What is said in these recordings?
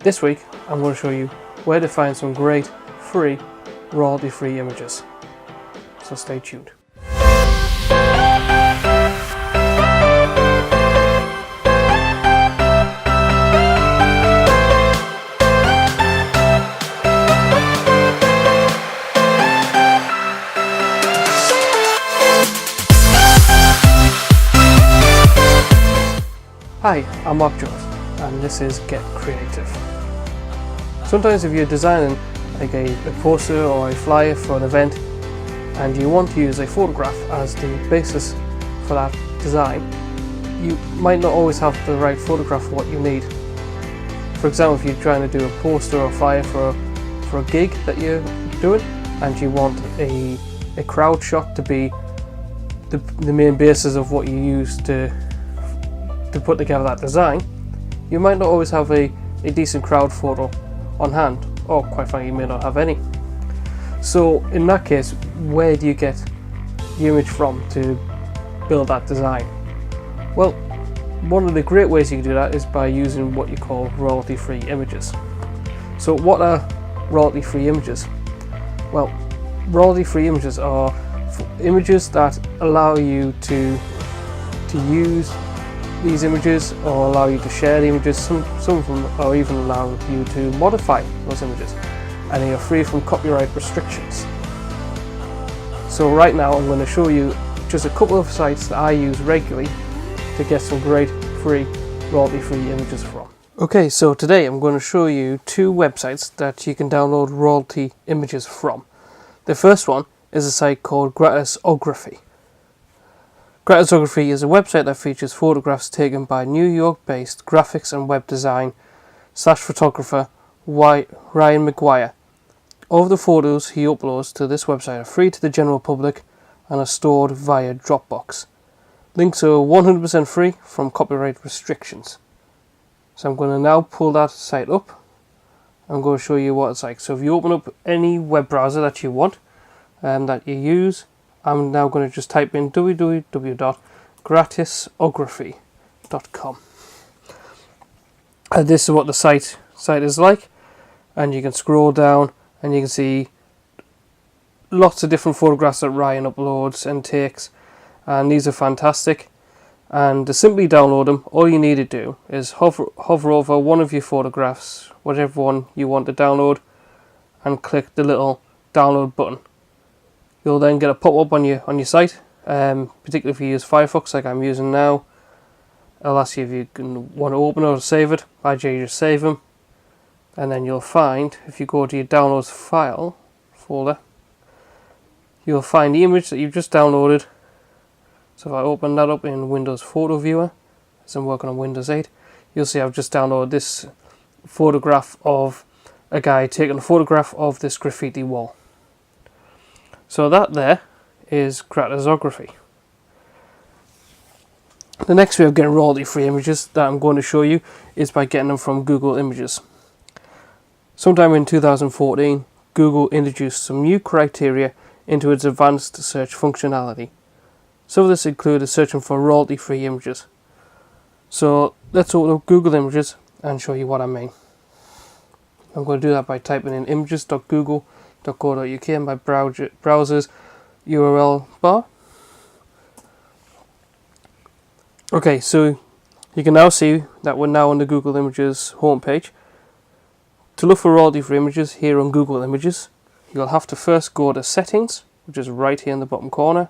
This week I'm going to show you where to find some great, free, royalty-free images. So stay tuned. Hi, I'm Mark Jones, and this is Get Creative. Sometimes if you're designing like a poster or a flyer for an event and you want to use a photograph as the basis for that design, you might not always have the right photograph for what you need. For example, if you're trying to do a poster or flyer for a gig that you're doing and you want a crowd shot to be the main basis of what you use to put together that design, you might not always have a decent crowd photo on hand, or quite frankly you may not have any. So in that case, where do you get the image from to build that design? Well, one of the great ways you can do that is by using what you call royalty-free images. So what are royalty-free images? Well, royalty-free images are images that allow you to use these images, or allow you to share the images. Some of them are even allow you to modify those images, and they are free from copyright restrictions. So right now I'm going to show you just a couple of sites that I use regularly to get some great free royalty-free images from. Okay, so today I'm going to show you two websites that you can download royalty images from. The first one is a site called Gratisography. Gratisography is a website that features photographs taken by New York-based graphics and web design / photographer Ryan McGuire. All of the photos he uploads to this website are free to the general public and are stored via Dropbox. Links are 100% free from copyright restrictions. So I'm going to now pull that site up. I'm going to show you what it's like. So if you open up any web browser that you want and that you use, I'm now going to just type in www.gratisography.com. And this is what the site is like, and you can scroll down and you can see lots of different photographs that Ryan uploads and takes, and these are fantastic. And to simply download them, all you need to do is hover over one of your photographs, whatever one you want to download, and click the little download button. You'll then get a pop-up on your site, particularly if you use Firefox like I'm using now. It'll ask you if you want to open or save it. I just save them, and then you'll find, if you go to your downloads file folder, you'll find the image that you've just downloaded. So if I open that up in Windows Photo Viewer, as I'm working on Windows 8, you'll see I've just downloaded this photograph of a guy taking a photograph of this graffiti wall. So that there is Gratisography. The next way of getting royalty-free images that I'm going to show you is by getting them from Google Images. Sometime in 2014, Google introduced some new criteria into its advanced search functionality. Some of this included searching for royalty-free images. So let's open up Google Images and show you what I mean. I'm going to do that by typing in images.google.co.uk in my browser's URL bar. Okay, so you can now see that we're now on the Google Images homepage. To look for royalty-free images here on Google Images, you'll have to first go to Settings, which is right here in the bottom corner,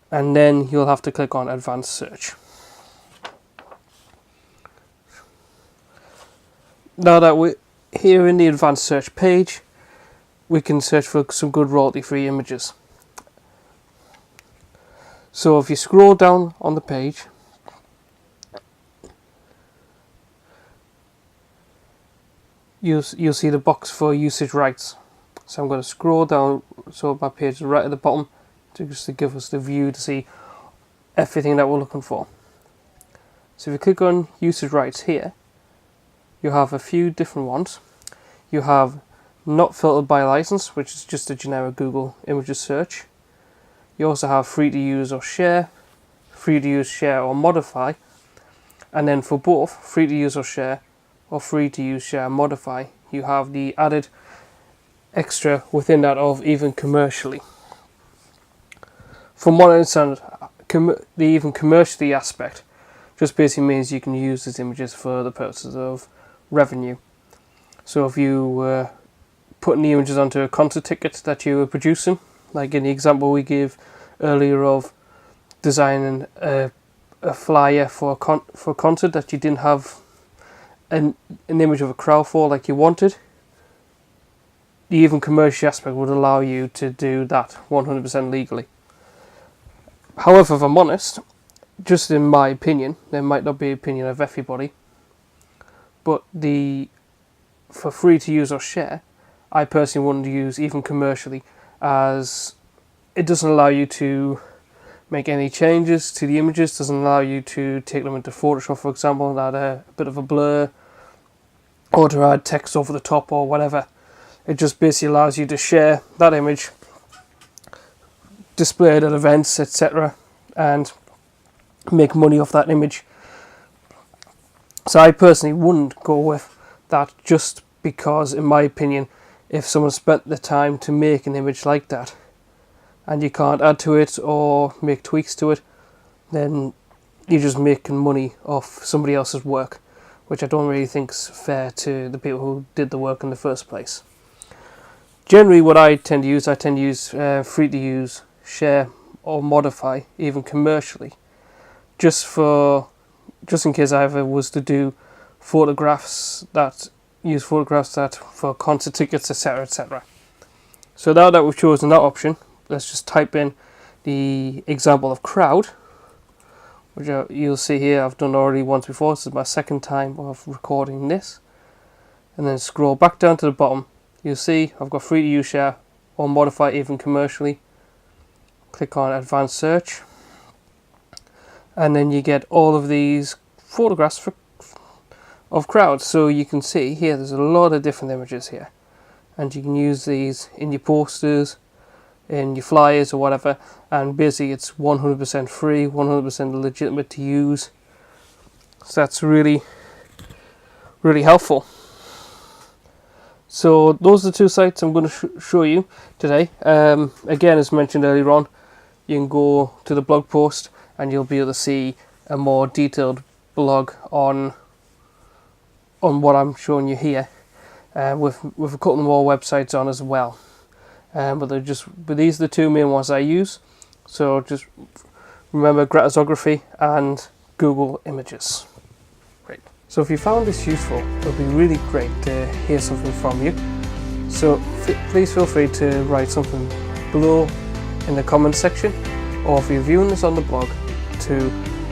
and then you'll have to click on Advanced Search. Now that we're here in the Advanced Search page, we can search for some good royalty-free images. So if you scroll down on the page, you'll see the box for usage rights. So I'm going to scroll down so my page is right at the bottom, just to give us the view to see everything that we're looking for. So if you click on usage rights here, you have a few different ones. You have not filtered by license, which is just a generic Google Images search. You also have free to use or share, free to use, share or modify, and then for both free to use or share or free to use, share, modify, you have the added extra within that of even commercially. From what I understand, the even commercially aspect just basically means you can use these images for the purposes of revenue. So if you were putting the images onto a concert ticket that you were producing, like in the example we gave earlier of designing a flyer for a concert that you didn't have an image of a crowd for like you wanted, the even commercial aspect would allow you to do that 100% legally. However, if I'm honest, just in my opinion, there might not be an opinion of everybody, but for free to use or share, I personally wouldn't use even commercially, as it doesn't allow you to make any changes to the images, doesn't allow you to take them into Photoshop, for example, and add a bit of a blur, or to add text over the top or whatever. It just basically allows you to share that image, display it at events, etc., and make money off that image. So I personally wouldn't go with that, just because, in my opinion, if someone spent the time to make an image like that and you can't add to it or make tweaks to it, then you're just making money off somebody else's work, which I don't really think is fair to the people who did the work in the first place. Generally what I tend to use free to use, share or modify, even commercially, just in case I ever was to do photographs that for concert tickets, etc., etc. So now that we've chosen that option, let's just type in the example of crowd, which you'll see here I've done already once before. This is my second time of recording this. And then scroll back down to the bottom. You'll see I've got free to use, share or modify, even commercially. Click on advanced search, and then you get all of these photographs of crowds. So you can see here there's a lot of different images here, and you can use these in your posters, in your flyers or whatever, and basically it's 100% free, 100% legitimate to use. So that's really helpful. So those are the two sites I'm going to show you today. Again, as mentioned earlier on, you can go to the blog post and you'll be able to see a more detailed blog on what I'm showing you here, with a couple more websites on as well. But these are the two main ones I use. So just remember Gratisography and Google Images. Great. So if you found this useful, it would be really great to hear something from you. So please feel free to write something below in the comments section, or if you're viewing this on the blog, to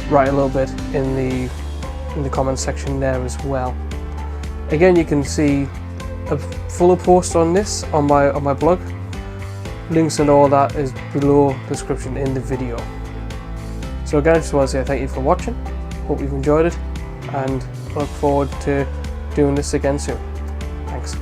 write a little bit in the comments section there as well. Again, you can see a fuller post on this on my blog. Links and all that is below the description in the video. So again, I just want to say thank you for watching. Hope you've enjoyed it, and look forward to doing this again soon. Thanks.